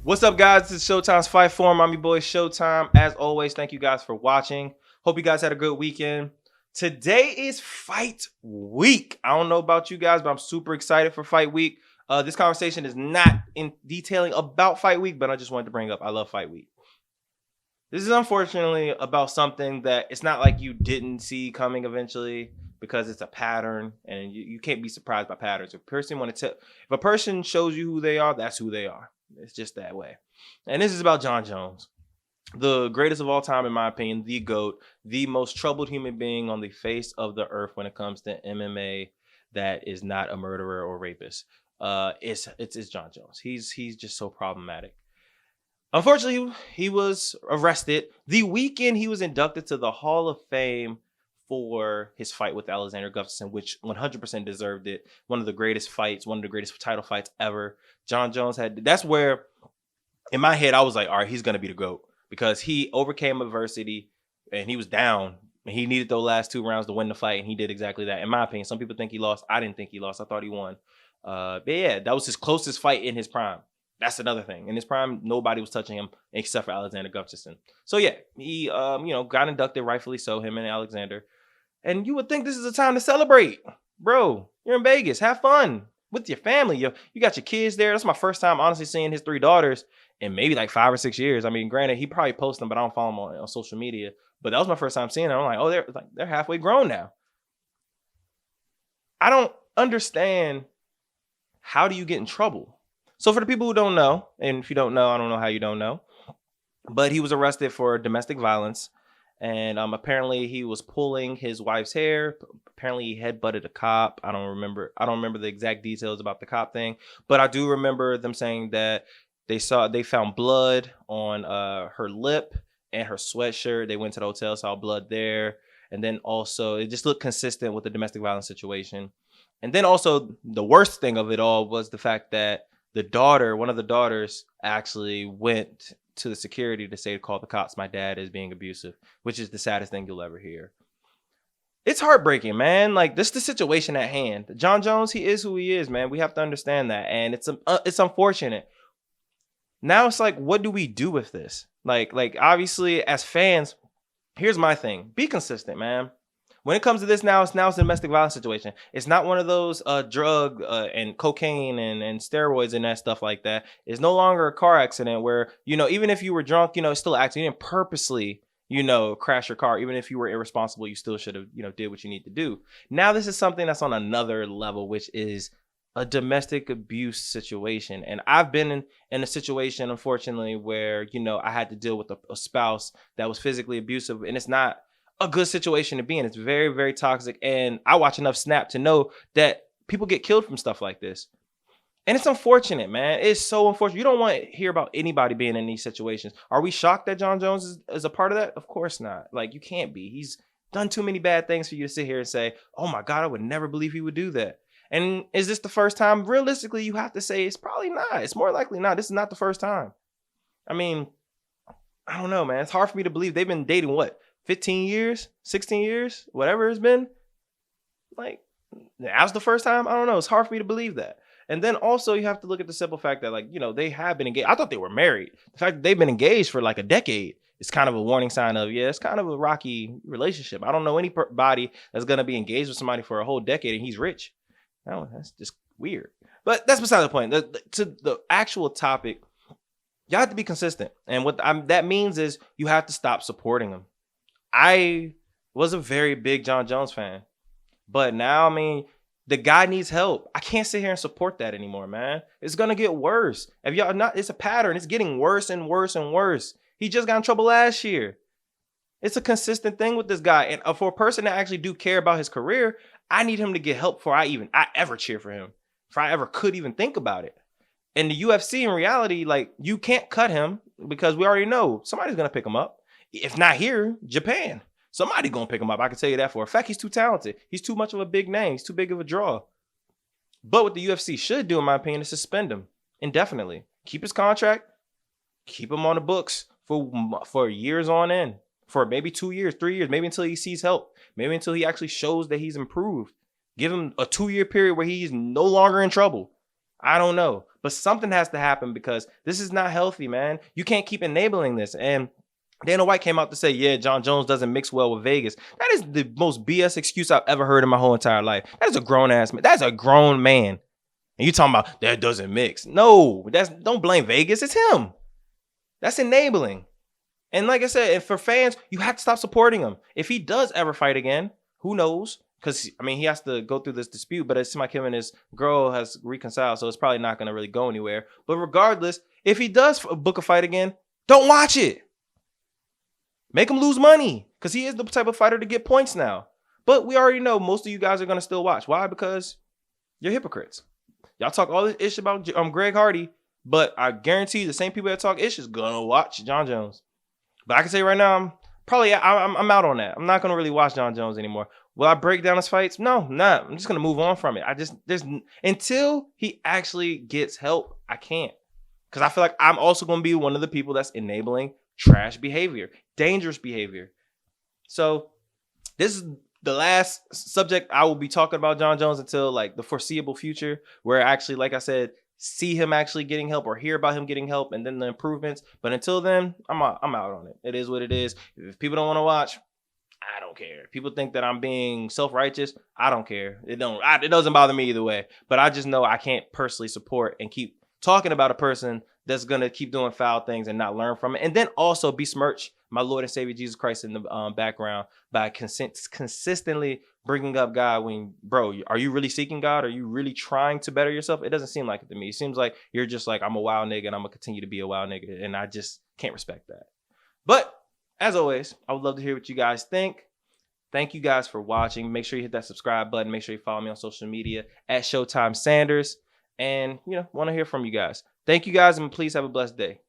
What's up, guys? This is Showtimes Fight Forum. I'm your boy Showtime. As always, thank you guys for watching. Hope you guys had a good weekend. Today is fight week. I don't know about you guys, but I'm super excited for fight week. This conversation is not in detailing about fight week, but I just wanted to bring up I love fight week. This is unfortunately about something that it's not like you didn't see coming eventually, because it's a pattern and you can't be surprised by patterns. If a person shows you who they are, that's who they are. It's just that way. And this is about Jon Jones, the greatest of all time, in my opinion, the GOAT, the most troubled human being on the face of the earth when it comes to MMA that is not a murderer or rapist. It's Jon Jones. He's just so problematic. Unfortunately, he was arrested the weekend he was inducted to the Hall of Fame for his fight with Alexander Gustafsson, which 100% deserved it. One of the greatest fights, one of the greatest title fights ever. Jon Jones that's where, in my head, I was like, all right, he's going to be the GOAT, because he overcame adversity and he was down. And he needed those last 2 rounds to win the fight, and he did exactly that. In my opinion, some people think he lost. I didn't think he lost. I thought he won. But yeah, that was his closest fight in his prime. That's another thing. In his prime, nobody was touching him except for Alexander Gustafsson. So yeah, he got inducted, rightfully so, him and Alexander. And you would think this is a time to celebrate. Bro, you're in Vegas. Have fun with your family. You got your kids there. That's my first time, honestly, seeing his 3 daughters in maybe like 5 or 6 years. I mean, granted, he probably posts them, but I don't follow him on social media. But that was my first time seeing them. I'm like, oh, they're halfway grown now. I don't understand, how do you get in trouble? So for the people who don't know, and if you don't know, I don't know how you don't know, but he was arrested for domestic violence. And apparently he was pulling his wife's hair. Apparently he headbutted a cop. I don't remember the exact details about the cop thing, but I do remember them saying that they found blood on her lip and her sweatshirt. They went to the hotel, saw blood there. And then also it just looked consistent with the domestic violence situation. And then also the worst thing of it all was the fact that one of the daughters actually went to the security to say to call the cops. My dad is being abusive, which is the saddest thing you'll ever hear. It's heartbreaking, man. Like, this is the situation at hand. Jon Jones, he is who he is, man. We have to understand that. And it's unfortunate. Now it's like, what do we do with this? Like obviously as fans, here's my thing. Be consistent, man. When it comes to this now, it's a domestic violence situation. It's not one of those drug and cocaine and steroids and that stuff like that. It's no longer a car accident where, even if you were drunk, it's still an accident. You didn't purposely, crash your car. Even if you were irresponsible, you still should have, did what you need to do. Now this is something that's on another level, which is a domestic abuse situation. And I've been in a situation, unfortunately, where, I had to deal with a spouse that was physically abusive, and it's not a good situation to be in. It's very, very toxic. And I watch enough Snap to know that people get killed from stuff like this. And it's unfortunate, man. It's so unfortunate. You don't want to hear about anybody being in these situations. Are we shocked that Jon Jones is a part of that? Of course not. Like, you can't be. He's done too many bad things for you to sit here and say, oh my God, I would never believe he would do that. And is this the first time? Realistically, you have to say it's probably not. It's more likely not. This is not the first time. I mean, I don't know, man. It's hard for me to believe. They've been dating, what, 15 years, 16 years, whatever it's been. Like, that was the first time? I don't know. It's hard for me to believe that. And then also you have to look at the simple fact that, like, they have been engaged. I thought they were married. The fact that they've been engaged for like a decade is kind of a warning sign of, yeah, it's kind of a rocky relationship. I don't know anybody that's going to be engaged with somebody for a whole decade and he's rich. No, that's just weird. But that's beside the point. To the actual topic, you have to be consistent. And what that means is you have to stop supporting them. I was a very big Jon Jones fan, but now, I mean, the guy needs help. I can't sit here and support that anymore, man. It's going to get worse. If y'all not, it's a pattern. It's getting worse and worse and worse. He just got in trouble last year. It's a consistent thing with this guy. And for a person to actually do care about his career, I need him to get help before I ever cheer for him, if I ever could even think about it. And the UFC, in reality, like, you can't cut him because we already know somebody's going to pick him up. If not here, Japan. Somebody gonna pick him up. I can tell you that for a fact. He's too talented. He's too much of a big name. He's too big of a draw. But what the UFC should do, in my opinion, is suspend him indefinitely. Keep his contract. Keep him on the books for years on end. For maybe 2 years, 3 years, maybe until he sees help. Maybe until he actually shows that he's improved. Give him a 2-year period where he's no longer in trouble. I don't know. But something has to happen because this is not healthy, man. You can't keep enabling this. And Dana White came out to say, yeah, Jon Jones doesn't mix well with Vegas. That is the most BS excuse I've ever heard in my whole entire life. That is a grown ass man. That's a grown man. And you talking about that doesn't mix. No, don't blame Vegas. It's him. That's enabling. And like I said, and for fans, you have to stop supporting him. If he does ever fight again, who knows? Because, I mean, he has to go through this dispute, but it seems like him and his girl has reconciled, so it's probably not going to really go anywhere. But regardless, if he does book a fight again, don't watch it. Make him lose money because he is the type of fighter to get points now. But we already know most of you guys are going to still watch. Why? Because you're hypocrites. Y'all talk all this ish about Greg Hardy, but I guarantee you the same people that talk ish is going to watch Jon Jones. But I can say right now, I'm out on that. I'm not going to really watch Jon Jones anymore. Will I break down his fights? No, I'm not. I'm just going to move on from it. Until he actually gets help, I can't. Because I feel like I'm also going to be one of the people that's enabling trash behavior, dangerous behavior. So this is the last subject I will be talking about Jon Jones until like the foreseeable future, where actually, like I said, see him actually getting help or hear about him getting help and then the improvements. But until then, I'm out on it. It is what it is. If people don't want to watch, I don't care. If people think that I'm being self-righteous, I don't care. It doesn't bother me either way. But I just know I can't personally support and keep talking about a person that's going to keep doing foul things and not learn from it. And then also besmirch my Lord and Savior Jesus Christ in the background by consistently bringing up God when, bro, are you really seeking God? Are you really trying to better yourself? It doesn't seem like it to me. It seems like you're just like, I'm a wild nigga and I'm going to continue to be a wild nigga. And I just can't respect that. But as always, I would love to hear what you guys think. Thank you guys for watching. Make sure you hit that subscribe button. Make sure you follow me on social media at Showtime Sanders. And, want to hear from you guys. Thank you guys, and please have a blessed day.